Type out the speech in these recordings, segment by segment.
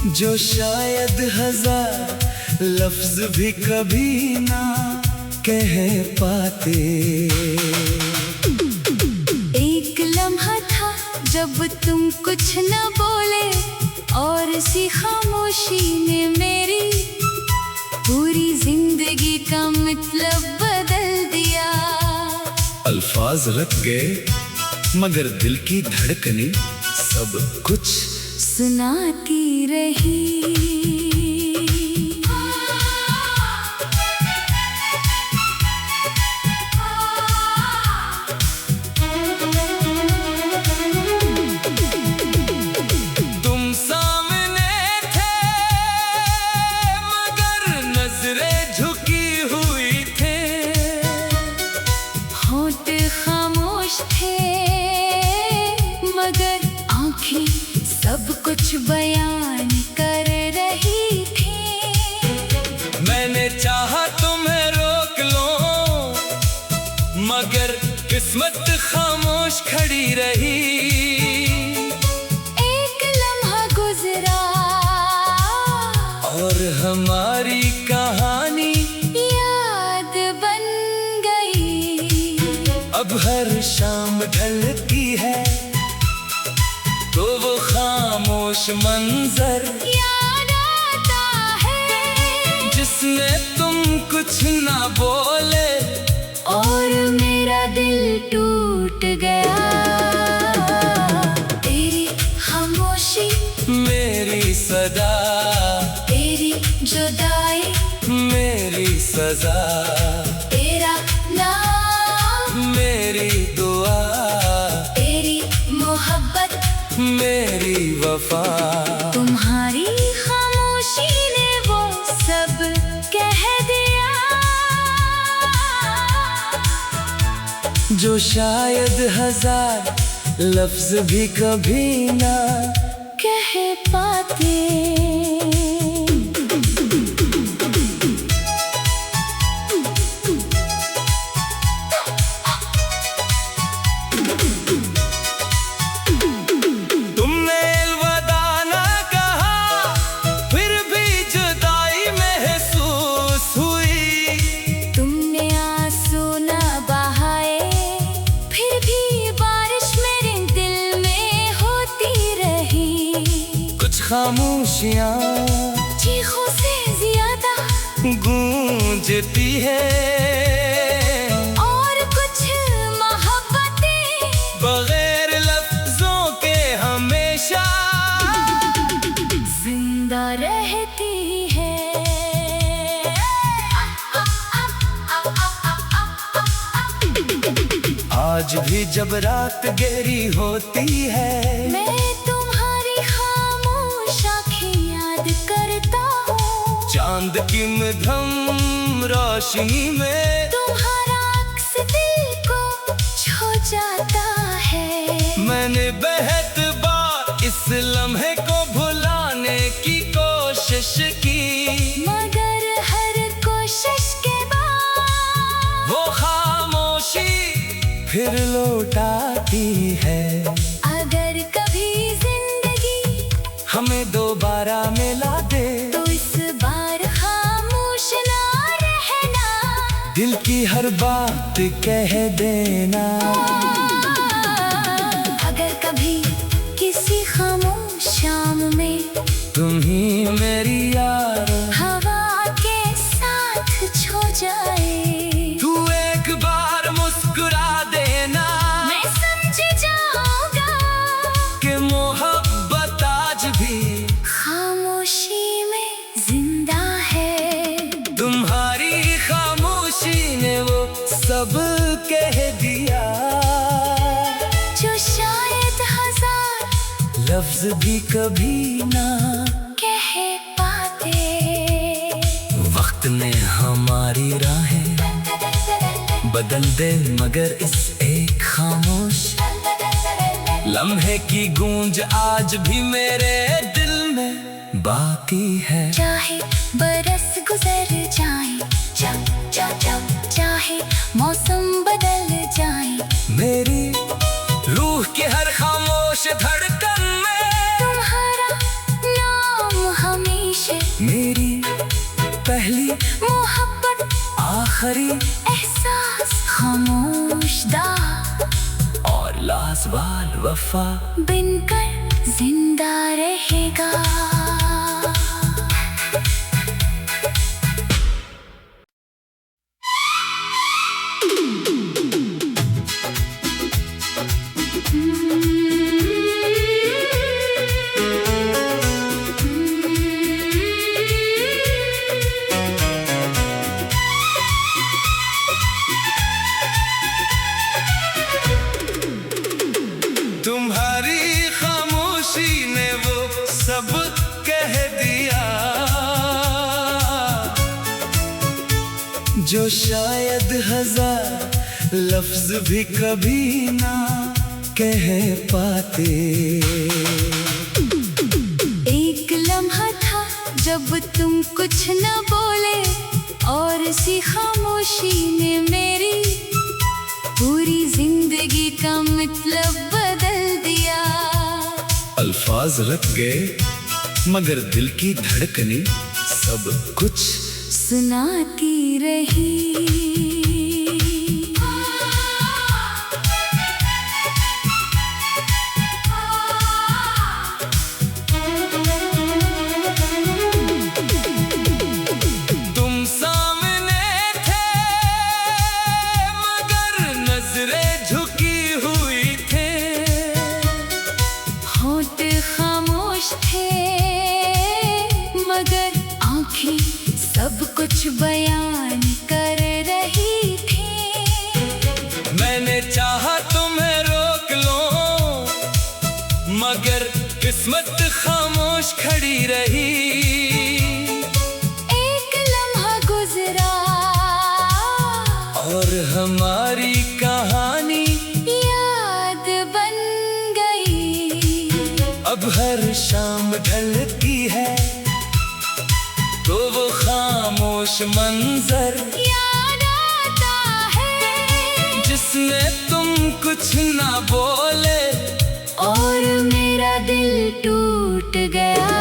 जो शायद हजार लफ्ज भी कभी ना कह पाते। एक लम्हा था जब तुम कुछ न बोले, और इसी खामोशी ने मेरी पूरी जिंदगी का मतलब बदल दिया। अल्फाज रख गए मगर दिल की धड़कनें सब कुछ सुनाती रही। तुम सामने थे मगर नजरें झुकी हुई थे। होंठ खामोश थे मगर आँखें सब कुछ बयान कर रही थी। मैंने चाहा तुम्हें रोक लो मगर किस्मत खामोश खड़ी रही। एक लम्हा गुजरा और हमारी कहानी याद बन गई। अब हर शाम ढलती है तो वो खामोश मंजर याद आता है, जिसमें तुम कुछ ना बोले और मेरा दिल टूट गया। तेरी खामोशी मेरी सदा, तेरी जुदाई मेरी सजा, तेरा नाम मेरी दुआ, तेरी मोहब्बत मेरी वफा। तुम्हारी खामोशी ने वो सब कह दिया जो शायद हजार लफ्ज भी कभी ना कह पाते। तुमने अलविदा ना कहा फिर भी जुदाई महसूस हुई। तुमने आंसू न बहाए फिर भी बारिश मेरे दिल में होती रही। कुछ खामोशियाँ चीखों से ज्यादा गूंजती है और कुछ मोहब्बतें बगैर लफ्जों के हमेशा जिंदा रहती है। आज भी जब रात गहरी होती है मैं तुम्हारी खामोश आँखें याद करता हूँ। चांद की मध्यम रोशनी में तुम्हारा अक्स दिल को छू जाता है। मैंने बेहद बार इस लम्हे को भुलाने की कोशिश की, मगर हर कोशिश के बाद वो खामोशी फिर लौट आती है। अगर कभी जिंदगी हमें दोबारा मिला दे तो इस बार खामोश ना रहना, दिल की हर बात कह देना। अगर कभी किसी खामोश शाम में तुम ही मेरी यार, हवा के साथ छू जाए, तू एक बार मुस्कुरा देना। मैं समझ जाऊंगा कि मोहब्बत आज भी खामोशी में जिंदा है। तुम्हारी खामोशी ने वो सब कह दिया जो शायद हजार लफ्ज भी कभी ना कह पाते। वक्त ने हमारी राहें बदल दे मगर इस एक खामोश लम्हे की गूंज आज भी मेरे दिल में बाकी है। चाहे बरस गुजर जाए, चाहे मौसम बदल जाए, मेरी रूह की हर खामोश धड़कन में तुम्हारा नाम मेरी पहली मोहब्बत आखिरी एहसास खामोश दा और लाजवाल वफा बनकर जिंदा रहेगा। तुम्हारी खामोशी ने वो सब कह दिया जो शायद हजार लफ्ज भी कभी ना कह पाते। एक लम्हा था जब तुम कुछ न बोले और इसी खामोशी ने मेरी पूरी जिंदगी का मतलब बदल दिया। अल्फाज रख गए मगर दिल की धड़कने सब कुछ सुनाती रही। तुम सामने थे मगर नजरें झुकी हुई थे। होंठ खामोश थे मगर आंखें सब कुछ बयान कर रही थी। मैंने चाहा तुम्हें रोक लो मगर किस्मत खामोश खड़ी रही। एक लम्हा गुजरा और हमारी कहानी याद बन गई। अब हर शाम ढलती है तो वो खामोश मंजर याद आता है जिसमें तुम कुछ ना बोले और मेरा दिल टूट गया।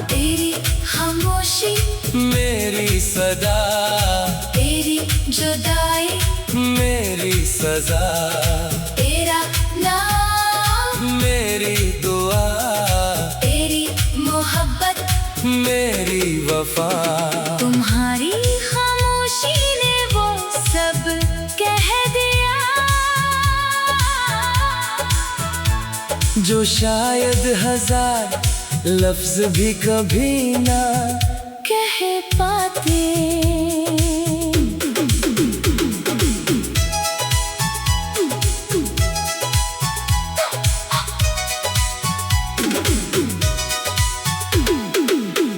तेरी खामोशी मेरी सदा, तेरी जुदाई मेरी सजा, तेरा नाम मेरी दुआ, तेरी मोहब्बत मेरी वफा। तुम्हारी खामोशी ने वो सब कह दिया जो शायद हजार लफ्ज भी कभी ना कह पाते।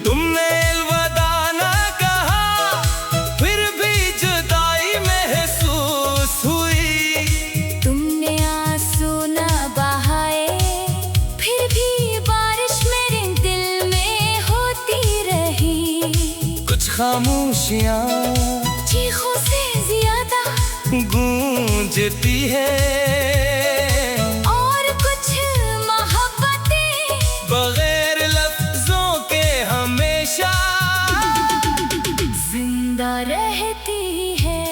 तुमने अलविदा ना कहा फिर भी जुदाई महसूस हुई। तुमने आंसू न बहाए फिर भी बारिश मेरे दिल में होती रही। कुछ खामोशियाँ चीखों से ज्यादा गूंजती है और कुछ मोहब्बतें बगैर लफ्जों के हमेशा जिंदा रहती है।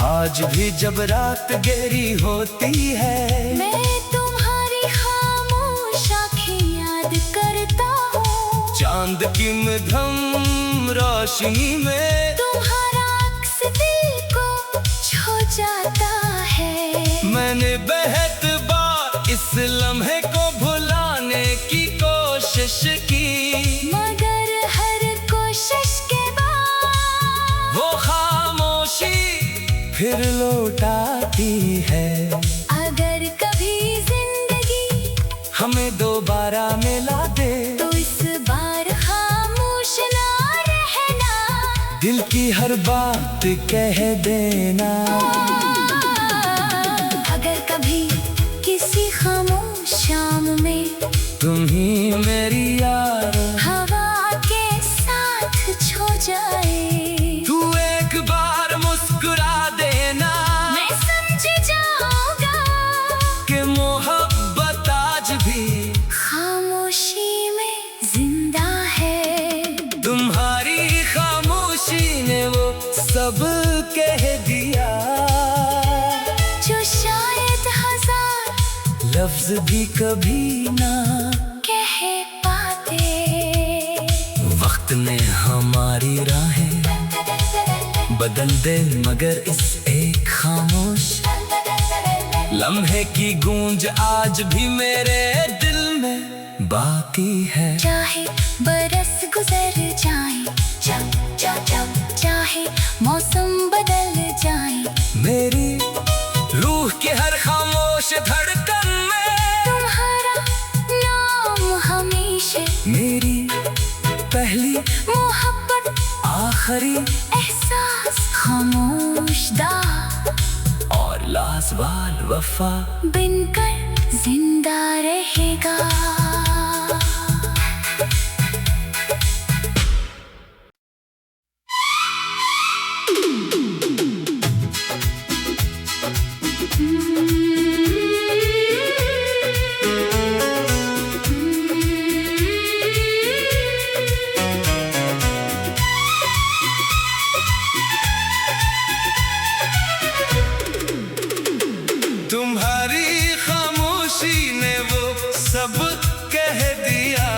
आज भी जब रात गहरी होती है मैं तुम्हारी खामोश आँखें याद करता हूँ। चांद की मध्यम रोशनी में तुम्हारा अक्स दिल को छू जाता है। मैंने बेहद बार इस लम्हे को भुलाने की कोशिश की मगर हर कोशिश के बाद वो खामोशी फिर लौट आती है। अगर कभी जिंदगी हमें दोबारा मिला दे तो इस बार खामोश ना रहना। दिल की हर बात कह देना। अगर कभी किसी खामोश शाम में तुम ही मेरी यार हवा के साथ छू जाए तू एक बार मुस्कुरा देना मैं समझ जाऊंगा कि लफ्ज भी कभी ना कह पाते। वक्त ने हमारी राहें बदल दे, मगर इस एक खामोश लम्हे की गूंज आज भी मेरे दिल में बाकी है। चाहे बरस गुजर जाए, चाहे मौसम बदल जाए, मेरी रूह की हर खामोश धड़कन में तुम्हारा नाम हमेशा। मेरी पहली मोहब्बत, आखिरी एहसास, खामोशदा और लाजवाल वफा बनकर जिंदा रहेगा। तुम्हारी खामोशी ने वो सब कह दिया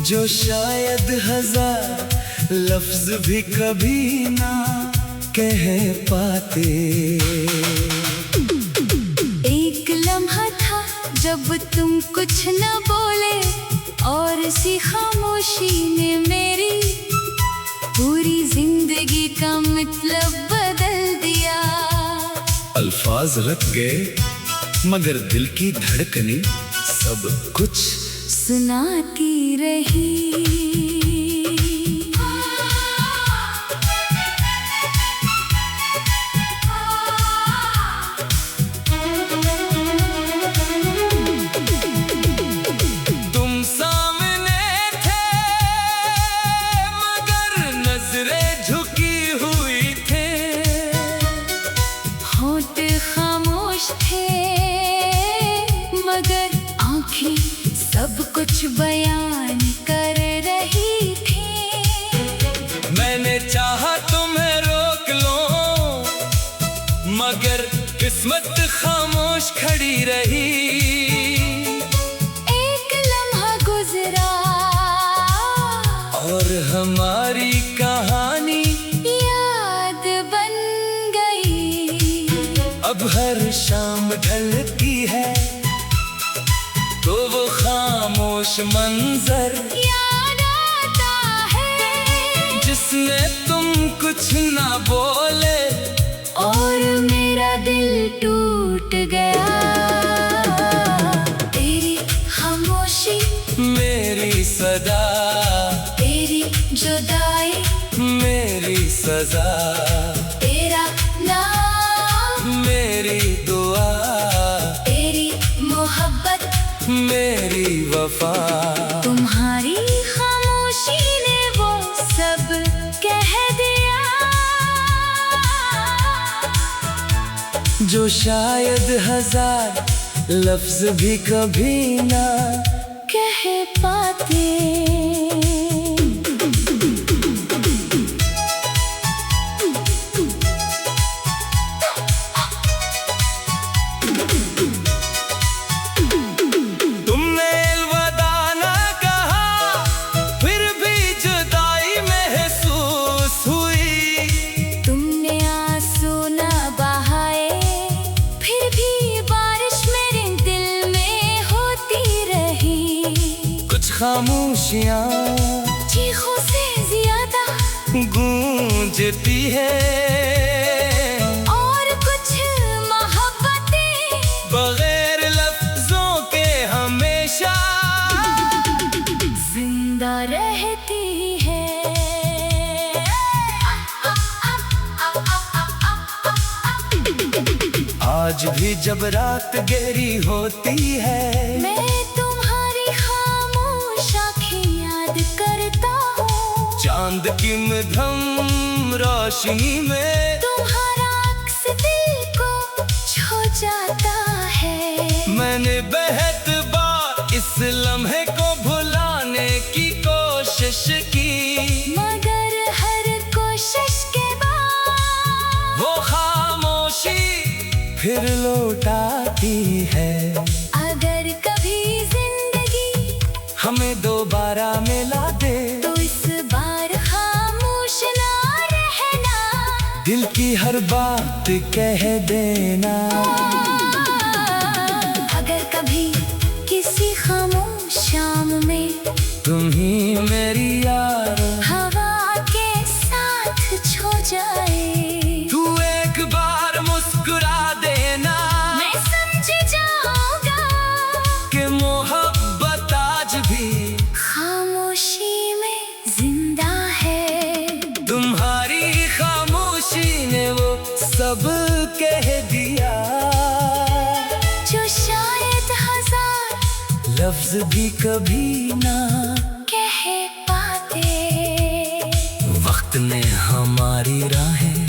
जो शायद हजार लफ्ज भी कभी ना कह पाते। एक लम्हा था जब तुम कुछ न बोले, और इसी खामोशी ने मेरी पूरी जिंदगी का मतलब बदल दिया। अल्फाज रख गए मगर दिल की धड़कनें सब कुछ सुनाती रही। तुम सामने थे मगर नजरें झुकी हुई थे। होंठ खामोश थे मगर आँखें सब कुछ बयान कर रही थी। मैंने चाहा तुम्हें रोक लो मगर किस्मत खामोश खड़ी रही। एक लम्हा गुजरा और हमारी कहानी याद बन गई। अब हर शाम ढलती है तो वो खामोश मंजर याद आता है जिसमें तुम कुछ ना बोले और मेरा दिल टूट गया। तेरी खामोशी, मेरी सदा, तेरी जुदाई, मेरी सजा, तेरा नाम, मेरी दुआ, तेरी मोहब्बत, मेरी वफा। तुम्हारी खामोशी ने वो सब कह दिया जो शायद हजार लफ्ज भी कभी ना कह पाते। तुमने अलविदा ना कहा फिर भी जुदाई महसूस हुई। तुमने आंसू न बहाए फिर भी बारिश मेरे दिल में होती रही। कुछ खामोशियाँ चीखों से ज्यादा गूंजती है और कुछ मोहब्बतें बगैर लफ्जों के हमेशा जिंदा रहती है। आज भी जब रात गहरी होती है मैं तुम्हारी खामोश आँखें याद करता हूँ। चांद की मध्यम रोशनी में तुम्हारा अक्स दिल को छू जाता है। मैंने बेहद बार इस लम्हे को भुलाने की कोशिश की मगर हर कोशिश के बाद वो खामोशी फिर लौटाती है। अगर कभी जिंदगी हमें दोबारा मिला दे तो इस बार खामोश ना रहना, दिल की हर बात कह देना। अगर कभी किसी खामोश शाम में तुम ही मेरी यार हवा के साथ छो जाए, तू एक बार मुस्कुरा देना, मैं समझ जाऊंगा कि मोहब्बत आज भी खामोशी में जिंदा है। तुम्हारी खामोशी ने वो सब कह दिया जो शायद हजार लफ्ज भी कभी ना कह पाते। वक्त ने हमारी राहें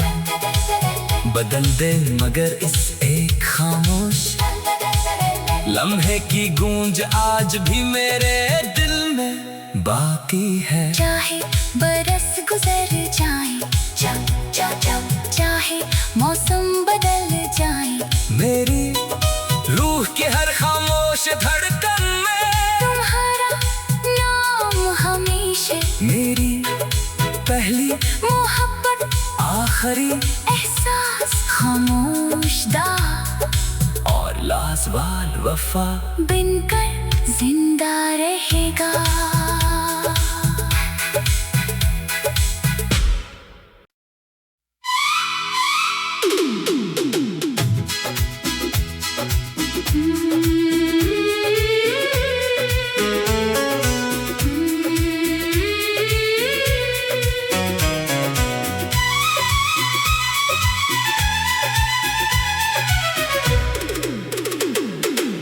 बदल दे, मगर इस एक खामोश लम्हे की गूंज आज भी मेरे दिल में बाकी है। चाहे बरस गुजर जाए, चाहे मौसम बदल जाए, मेरी रूह की हर खामोश धड़कन में तुम्हारा नाम हमेशा मेरी पहली मोहब्बत, आखिरी एहसास खामोशदा और लाजवाल वफा बनकर जिंदा रहेगा।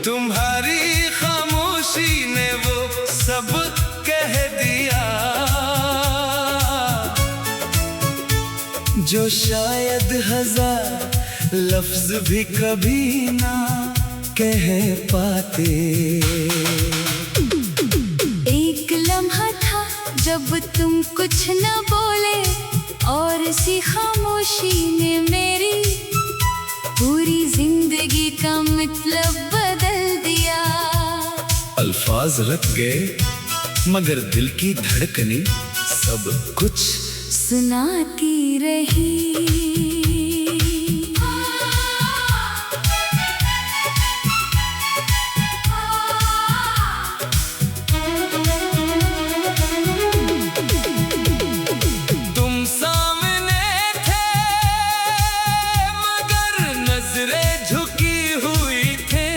तुम्हारी खामोशी ने वो सब कह दिया जो शायद हजार लफ्ज भी कभी ना कह पाते। एक लम्हा था जब तुम कुछ न बोले, और इसी खामोशी ने मेरी पूरी जिंदगी का मतलब बदल दिया। अल्फाज रख गए मगर दिल की धड़कने सब कुछ सुनाती रही। तुम सामने थे मगर नजरें झुकी हुई थे,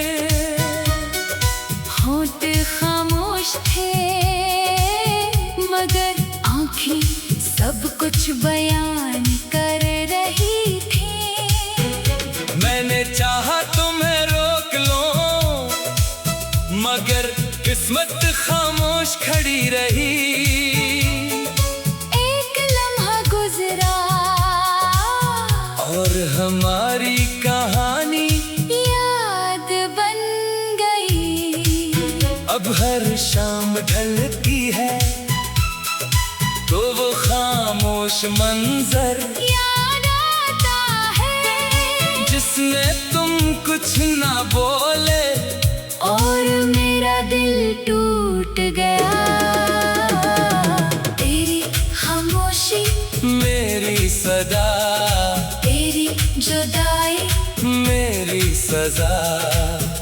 होंठ खामोश थे मगर आँखें सब कुछ बयान कर रही थी। मैंने चाहा तुम्हें रोक लूं मगर किस्मत खामोश खड़ी रही। एक लम्हा गुजरा और हमारी कहानी याद बन गई। अब हर शाम ढलती है तो वो खामोश मंजर याद आता है जिसमें तुम कुछ ना बोले और मेरा दिल टूट गया। तेरी खामोशी मेरी सदा, तेरी जुदाई मेरी सजा,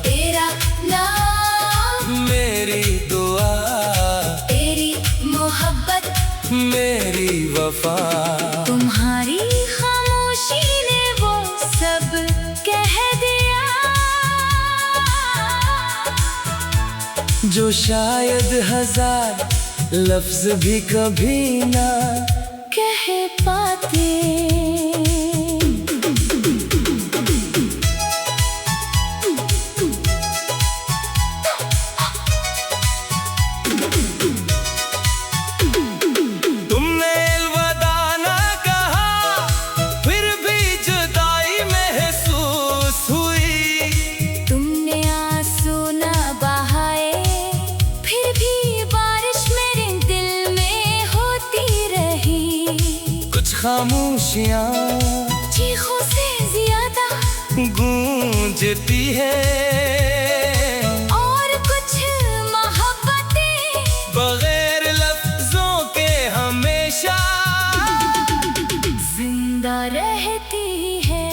तेरा नाम मेरी दुआ, तेरी मोहब्बत मेरी वफा। तुम्हारी खामोशी ने वो सब कह दिया जो शायद हजार लफ्ज भी कभी ना कह पाते। तुमने अलविदा ना कहा फिर भी जुदाई महसूस हुई। तुमने आंसू न बहाए फिर भी बारिश मेरे दिल में होती रही। कुछ खामोशियाँ चीखों से ज्यादा गूंज पूछती है और कुछ मोहब्बतें बगैर लफ्जों के हमेशा जिंदा रहती है।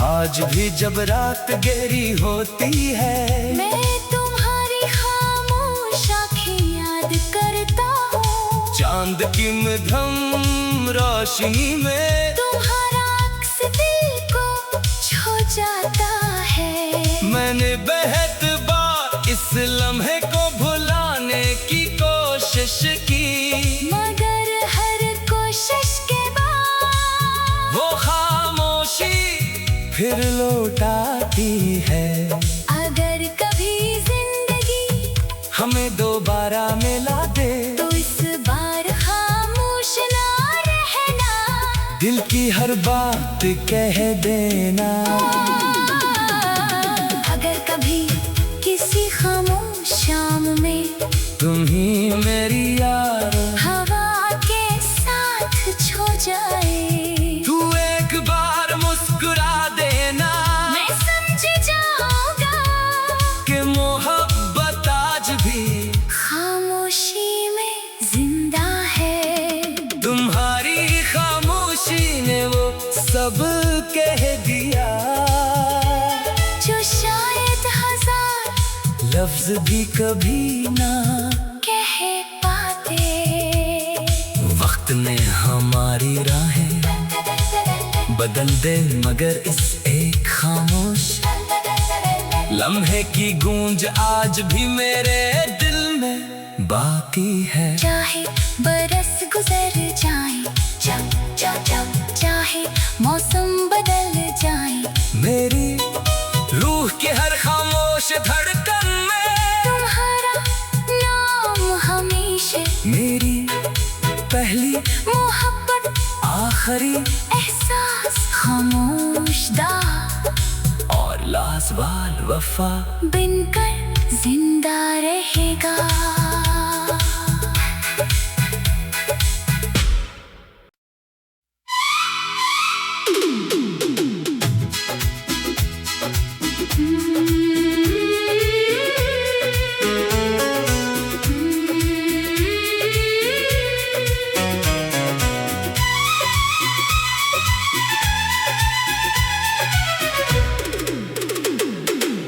आज भी जब रात गहरी होती है मैं तुम्हारी खामोश आँखें याद करता हूँ। चांद की मध्यम रोशनी में तुम्हारा अक्स दिल को छू जाता है। मैंने बेहद बार इस लम्हे को भुलाने की कोशिश की, मगर हर कोशिश के बाद वो खामोशी फिर लौट आती है। अगर कभी जिंदगी हमें दोबारा मिला दे तो इस बार खामोश ना रहना, दिल की हर बात कह देना। अगर कभी किसी खामोश शाम में तुम ही मेरी यार, हवा के साथ छो जाए, तू एक बार मुस्कुरा देना मैं समझ जाऊंगा कि मोहब्बत आज भी खामोशी में जिंदा है। तुम्हारी खामोशी ने वो सब कह दिया जो शायद हजार लफ्ज भी कभी ना कह पाते। वक्त ने हमारी राहें बदल दे, मगर इस एक खामोश लम्हे की गूंज आज भी मेरे दिल में बाकी है। चाहे बरस गुजर जाए, चाहे मौसम बदल जाए, मेरी रूह के हर खामोश धड़कन में तुम्हारा नाम हमेशा मेरी पहली मोहब्बत आखिरी एहसास खामोशदा और लाजवाल वफा बनकर जिंदा रहेगा।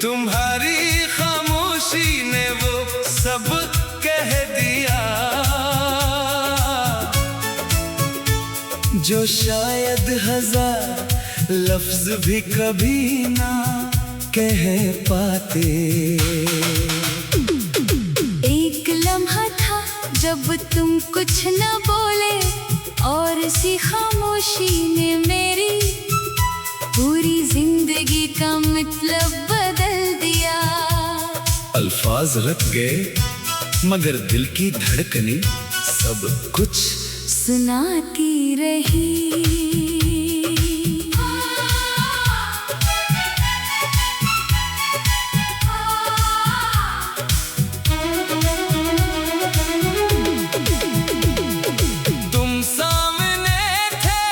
तुम्हारी खामोशी ने वो सब कह दिया जो शायद हजार लफ्ज भी कभी ना कह पाते। एक लम्हा था जब तुम कुछ न बोले और इसी खामोशी ने मेरी पूरी जिंदगी का मतलब बदल दिया। अल्फाज रख गए मगर दिल की धड़कने सब कुछ सुनाती रही। तुम सामने थे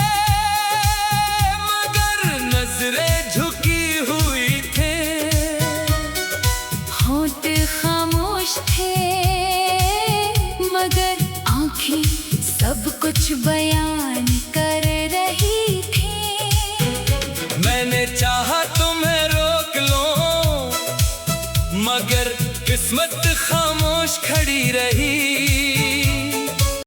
मगर नजरें झुकी हुई थे, होठ खामोश थे मगर आँखें सब कुछ बयान कर रही थी। मैंने चाहा तुम्हें रोक लूं मगर किस्मत खामोश खड़ी रही।